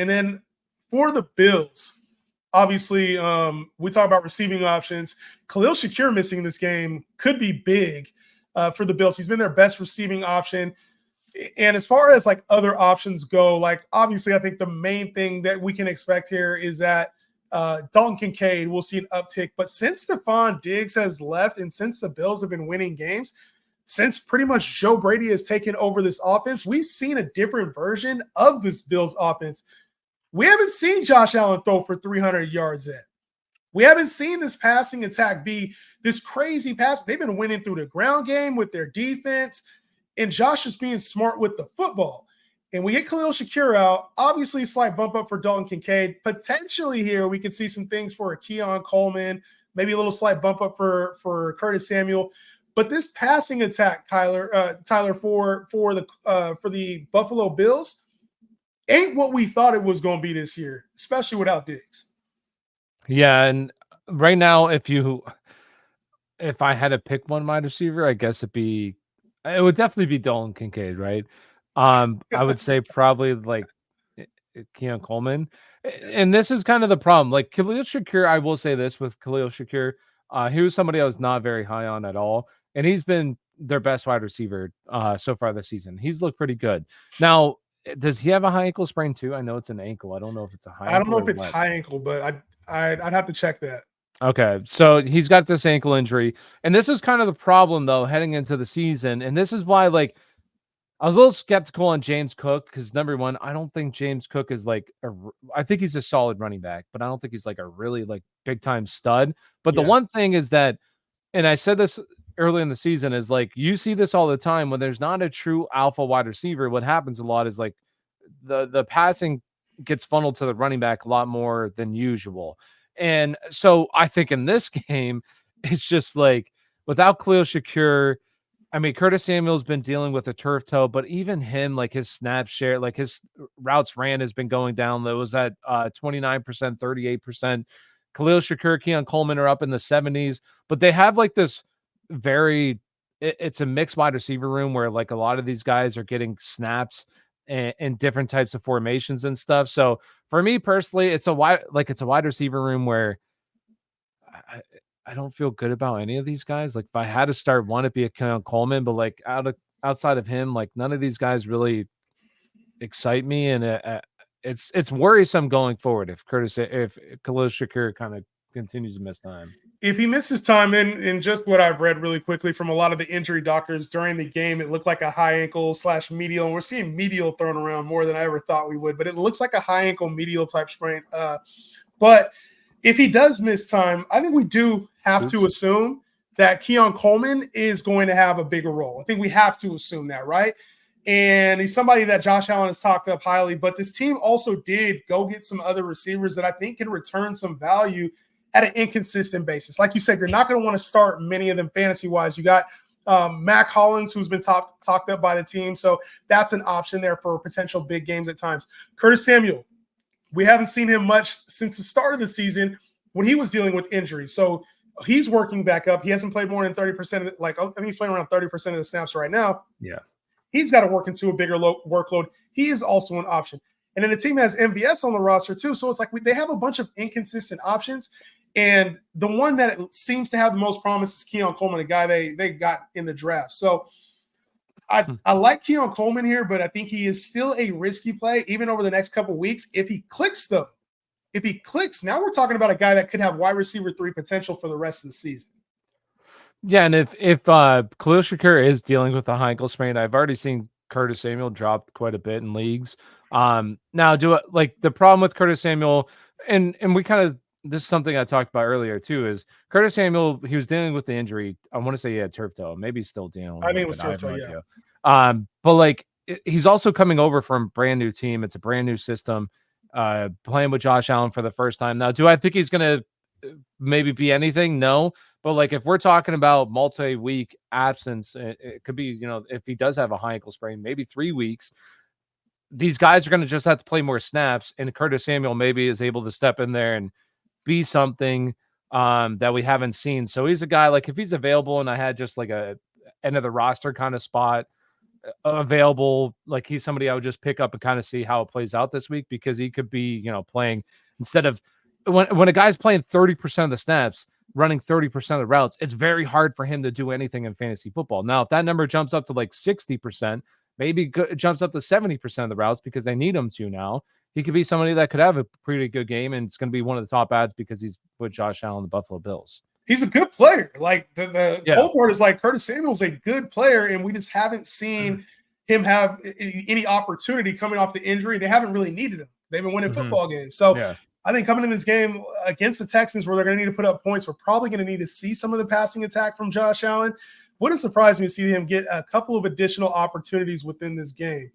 And then for the Bills, obviously, we talk about receiving options. Khalil Shakir missing this game could be big for the Bills. He's been their best receiving option. And as far as like other options go, like obviously, I think the main thing that we can expect here is that Dalton Kincaid will see an uptick. But since Stephon Diggs has left and since the Bills have been winning games, since pretty much Joe Brady has taken over this offense, we've seen a different version of this Bills offense. We haven't seen Josh Allen throw for 300 yards yet. We haven't seen this passing attack be this crazy pass. They've been winning through the ground game with their defense, and Josh is being smart with the football. And we get Khalil Shakir out, obviously a slight bump up for Dalton Kincaid. Potentially here we could see some things for a Keon Coleman, maybe a little slight bump up for Curtis Samuel. But this passing attack, Tyler, for the Buffalo Bills, ain't what we thought it was going to be this year, especially without Diggs. Yeah, and right now, if I had to pick one wide receiver, I guess it would definitely be Dalton Kincaid, right? I would say probably like Keon Coleman. And this is kind of the problem. Like Khalil Shakir, I will say this with Khalil Shakir, he was somebody I was not very high on at all. And he's been their best wide receiver so far this season. He's looked pretty good. Now, does he have a high ankle sprain too? I know it's an ankle. I don't know if it's a high ankle. I don't know if it's high ankle, but I'd have to check that. Okay, so he's got this ankle injury. And this is kind of the problem, though, heading into the season. And this is why, like, I was a little skeptical on James Cook because, number one, I don't think James Cook is like I think he's a solid running back, but I don't think he's like a really like big time stud. But the one thing is that, and I said this early in the season, is like you see this all the time when there's not a true alpha wide receiver. What happens a lot is like the passing gets funneled to the running back a lot more than usual. And so I think in this game, it's just like without Khalil Shakir, I mean, Curtis Samuel's been dealing with a turf toe, but even him, like his snap share, like his routes ran has been going down. That was at 29%, 38%. Khalil Shakir, Keon Coleman are up in the 70s, but they have like this it's a mixed wide receiver room where like a lot of these guys are getting snaps and different types of formations and stuff. So for me personally, it's a wide receiver room where I don't feel good about any of these guys. Like if I had to start one, it'd be a Keon Coleman, but like outside of him, like none of these guys really excite me. And it's worrisome going forward if Khalil Shakir kind of continues to miss time. If he misses time, in just what I've read really quickly from a lot of the injury doctors during the game, it looked like a high ankle / medial. And we're seeing medial thrown around more than I ever thought we would, but it looks like a high ankle medial type sprain. But if he does miss time, I think we do have to assume that Keon Coleman is going to have a bigger role. I think we have to assume that, right? And he's somebody that Josh Allen has talked up highly, but this team also did go get some other receivers that I think can return some value at an inconsistent basis. Like you said, you're not going to want to start many of them fantasy-wise. You got Mac Hollins, who's been talked up by the team, so that's an option there for potential big games at times. Curtis Samuel, we haven't seen him much since the start of the season when he was dealing with injuries. So he's working back up. He hasn't played more than 30% of it. Like, I think he's playing around 30% of the snaps right now. Yeah. He's got to work into a bigger workload. He is also an option. And then the team has MVS on the roster too. So it's like they have a bunch of inconsistent options. And the one that seems to have the most promise is Keon Coleman, the guy they got in the draft. So I like Keon Coleman here, but I think he is still a risky play, even over the next couple of weeks. If he clicks, though, now we're talking about a guy that could have wide receiver 3 potential for the rest of the season. Yeah, and if Khalil Shakir is dealing with a high ankle sprain, I've already seen Curtis Samuel dropped quite a bit in leagues. Now, the problem with Curtis Samuel, and we kind of, this is something I talked about earlier too, is Curtis Samuel, he was dealing with the injury. I want to say he had turf toe. Maybe he's still dealing. I think it was turf toe, yeah. But like, he's also coming over from a brand new team. It's a brand new system, playing with Josh Allen for the first time. Now, do I think he's going to maybe be anything? No. But like, if we're talking about multi-week absence, it could be, if he does have a high ankle sprain, maybe 3 weeks, these guys are going to just have to play more snaps. And Curtis Samuel maybe is able to step in there and be something that we haven't seen. So he's a guy, like if he's available and I had just like a end of the roster kind of spot, available. Like he's somebody I would just pick up and kind of see how it plays out this week, because he could be, playing instead of when a guy's playing 30% of the snaps, running 30% of the routes, it's very hard for him to do anything in fantasy football. Now, if that number jumps up to like 60%, maybe it jumps up to 70% of the routes because they need him to now, he could be somebody that could have a pretty good game, and it's going to be one of the top ads because he's with Josh Allen, the Buffalo Bills. He's a good player. Like the cold part is like Curtis Samuel's a good player, and we just haven't seen him have any opportunity coming off the injury. They haven't really needed him. They've been winning football games. So I think coming in this game against the Texans, where they're going to need to put up points, we're probably going to need to see some of the passing attack from Josh Allen. Wouldn't surprise me to see him get a couple of additional opportunities within this game.